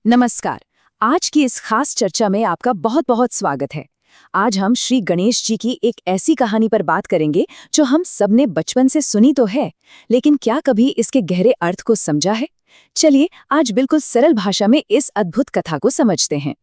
नमस्कार। आज की इस खास चर्चा में आपका बहुत बहुत स्वागत है। आज हम श्री गणेश जी की एक ऐसी कहानी पर बात करेंगे जो हम सबने बचपन से सुनी तो है, लेकिन क्या कभी इसके गहरे अर्थ को समझा है? चलिए आज बिल्कुल सरल भाषा में इस अद्भुत कथा को समझते हैं।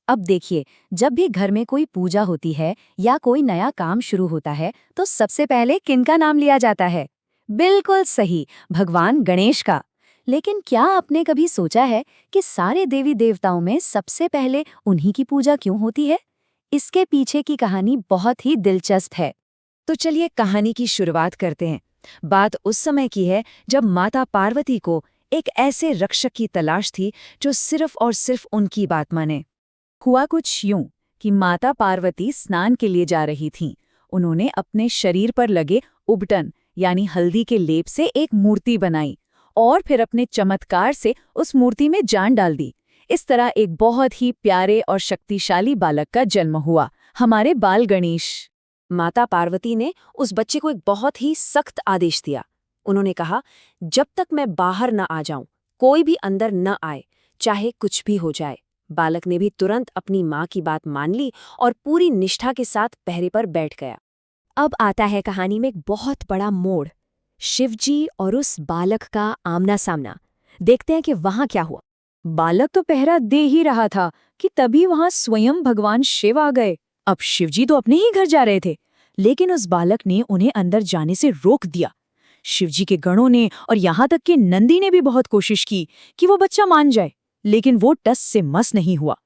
अब देखिए, जब भी घर में कोई पूजा होती है या कोई नया काम शुरू होता है तो सबसे पहले किनका नाम लिया जाता है? बिल्कुल सही, भगवान गणेश का। लेकिन क्या आपने कभी सोचा है कि सारे देवी देवताओं में सबसे पहले उन्हीं की पूजा क्यों होती है? इसके पीछे की कहानी बहुत ही दिलचस्प है। तो चलिए कहानी की शुरुआत करते हैं। बात उस समय की है जब माता पार्वती को एक ऐसे रक्षक की तलाश थी जो सिर्फ और सिर्फ उनकी बात माने। हुआ कुछ यूं कि माता पार्वती स्नान के लिए जा रही थीं। उन्होंने अपने शरीर पर लगे उबटन यानी हल्दी के लेप से एक मूर्ति बनाई और फिर अपने चमत्कार से उस मूर्ति में जान डाल दी। इस तरह एक बहुत ही प्यारे और शक्तिशाली बालक का जन्म हुआ, हमारे बाल गणेश। माता पार्वती ने उस बच्चे को एक बहुत ही सख्त आदेश दिया। उन्होंने कहा, जब तक मैं बाहर न आ जाऊं, कोई भी अंदर न आए, चाहे कुछ भी हो जाए। बालक ने भी तुरंत अपनी माँ की बात मान ली और पूरी निष्ठा के साथ पहरे पर बैठ गया। अब आता है कहानी में एक बहुत बड़ा मोड़, शिवजी और उस बालक का आमना सामना। देखते हैं कि वहां क्या हुआ। बालक तो पहरा दे ही रहा था कि तभी वहां स्वयं भगवान शिव आ गए। अब शिवजी तो अपने ही घर जा रहे थे, लेकिन उस बालक ने उन्हें अंदर जाने से रोक दिया। शिवजी के गणों ने और यहाँ तक कि नंदी ने भी बहुत कोशिश की कि वो बच्चा मान जाए, लेकिन वो टस से मस नहीं हुआ।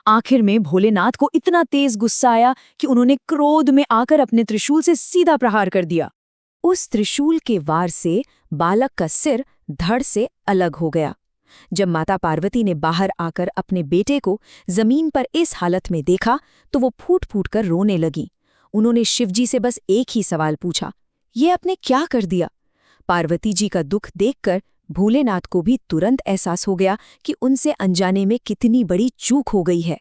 आखिर में भोलेनाथ को इतना तेज गुस्सा आया कि उन्होंने क्रोध में आकर अपने त्रिशूल से सीधा प्रहार कर दिया। उस त्रिशूल के वार से बालक का सिर धड़ से अलग हो गया। जब माता पार्वती ने बाहर आकर अपने बेटे को जमीन पर इस हालत में देखा तो वो फूट फूट कर रोने लगी। उन्होंने शिवजी से बस एक ही सवाल पूछा, ये आपने क्या कर दिया? पार्वती जी का दुख देखकर भोलेनाथ को भी तुरंत एहसास हो गया कि उनसे अनजाने में कितनी बड़ी चूक हो गई है।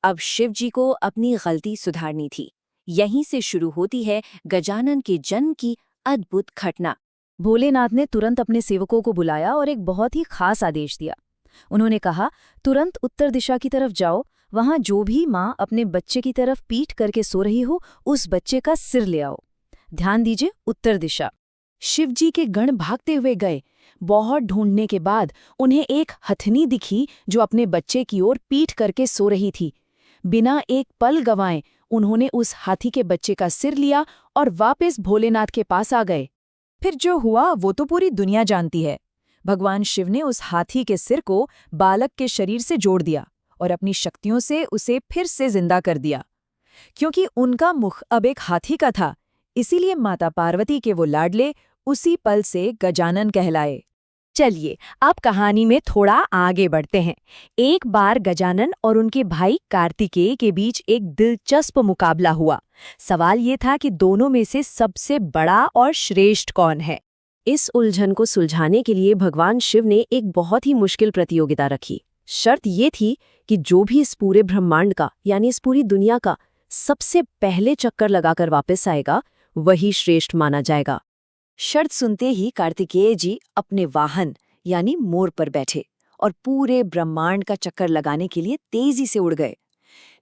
अब शिवजी को अपनी गलती सुधारनी थी। यहीं से शुरू होती है गजानन के जन्म की अद्भुत घटना। भोलेनाथ ने तुरंत अपने सेवकों को बुलाया और एक बहुत ही खास आदेश दिया। उन्होंने कहा, तुरंत उत्तर दिशा की तरफ जाओ, वहां जो भी माँ अपने बच्चे की तरफ पीठ करके सो रही हो उस बच्चे का सिर ले आओ। ध्यान दीजिए, उत्तर दिशा। शिवजी के गण भागते हुए गए। बहुत ढूंढने के बाद उन्हें एक हथनी दिखी जो अपने बच्चे की ओर पीठ करके सो रही थी। बिना एक पल गंवाए उन्होंने उस हाथी के बच्चे का सिर लिया और वापस भोलेनाथ के पास आ गए। फिर जो हुआ वो तो पूरी दुनिया जानती है। भगवान शिव ने उस हाथी के सिर को बालक के शरीर से जोड़ दिया और अपनी शक्तियों से उसे फिर से जिंदा कर दिया। क्योंकि उनका मुख अब एक हाथी का था, इसीलिए माता पार्वती के वो लाडले उसी पल से गजानन कहलाए। चलिए अब कहानी में थोड़ा आगे बढ़ते हैं। एक बार गजानन और उनके भाई कार्तिकेय के बीच एक दिलचस्प मुकाबला हुआ। सवाल ये था कि दोनों में से सबसे बड़ा और श्रेष्ठ कौन है। इस उलझन को सुलझाने के लिए भगवान शिव ने एक बहुत ही मुश्किल प्रतियोगिता रखी। शर्त ये थी कि जो भी इस पूरे ब्रह्मांड का यानी इस पूरी दुनिया का सबसे पहले चक्कर लगाकर वापस आएगा, वही श्रेष्ठ माना जाएगा। शर्त सुनते ही कार्तिकेय जी अपने वाहन यानी मोर पर बैठे और पूरे ब्रह्मांड का चक्कर लगाने के लिए तेजी से उड़ गए।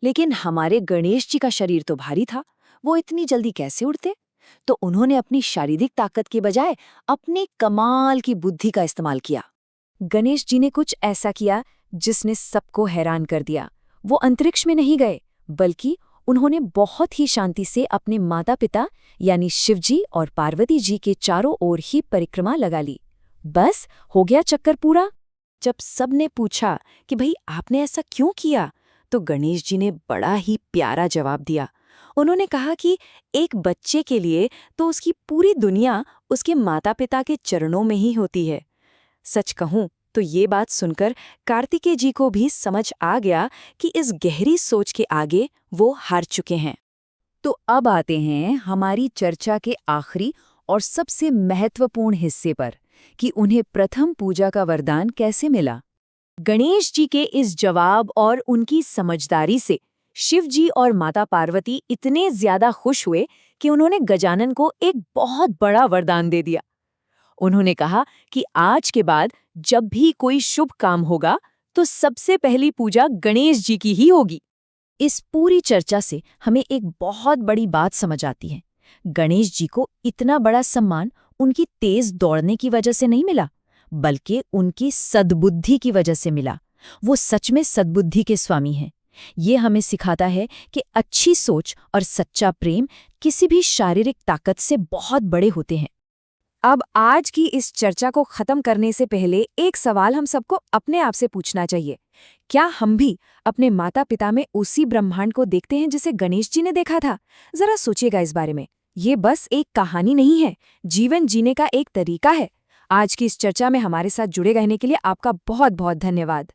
लेकिन हमारे गणेश जी का शरीर तो भारी था, वो इतनी जल्दी कैसे उड़ते? तो उन्होंने अपनी शारीरिक ताकत के बजाय अपनी कमाल की बुद्धि का इस्तेमाल किया। गणेश जी ने कुछ ऐसा किया जिसने सबको हैरान कर दिया। वो अंतरिक्ष में नहीं गए, बल्कि उन्होंने बहुत ही शांति से अपने माता पिता यानी शिवजी और पार्वती जी के चारों ओर ही परिक्रमा लगा ली। बस हो गया चक्कर पूरा। जब सबने पूछा कि भाई आपने ऐसा क्यों किया, तो गणेश जी ने बड़ा ही प्यारा जवाब दिया। उन्होंने कहा कि एक बच्चे के लिए तो उसकी पूरी दुनिया उसके माता पिता के चरणों में ही होती है। सच कहूं तो ये बात सुनकर कार्तिकेय जी को भी समझ आ गया कि इस गहरी सोच के आगे वो हार चुके हैं। तो अब आते हैं हमारी चर्चा के आखिरी और सबसे महत्वपूर्ण हिस्से पर कि उन्हें प्रथम पूजा का वरदान कैसे मिला। गणेश जी के इस जवाब और उनकी समझदारी से शिव जी और माता पार्वती इतने ज्यादा खुश हुए कि उन्होंने गजानन को एक बहुत बड़ा वरदान दे दिया। उन्होंने कहा कि आज के बाद जब भी कोई शुभ काम होगा तो सबसे पहली पूजा गणेश जी की ही होगी। इस पूरी चर्चा से हमें एक बहुत बड़ी बात समझ आती है। गणेश जी को इतना बड़ा सम्मान उनकी तेज दौड़ने की वजह से नहीं मिला, बल्कि उनकी सद्बुद्धि की वजह से मिला। वो सच में सद्बुद्धि के स्वामी हैं। ये हमें सिखाता है कि अच्छी सोच और सच्चा प्रेम किसी भी शारीरिक ताकत से बहुत बड़े होते हैं। अब आज की इस चर्चा को खत्म करने से पहले एक सवाल हम सबको अपने आप से पूछना चाहिए। क्या हम भी अपने माता पिता में उसी ब्रह्मांड को देखते हैं जिसे गणेश जी ने देखा था? जरा सोचिएगा इस बारे में। ये बस एक कहानी नहीं है, जीवन जीने का एक तरीका है। आज की इस चर्चा में हमारे साथ जुड़े रहने के लिए आपका बहुत बहुत धन्यवाद।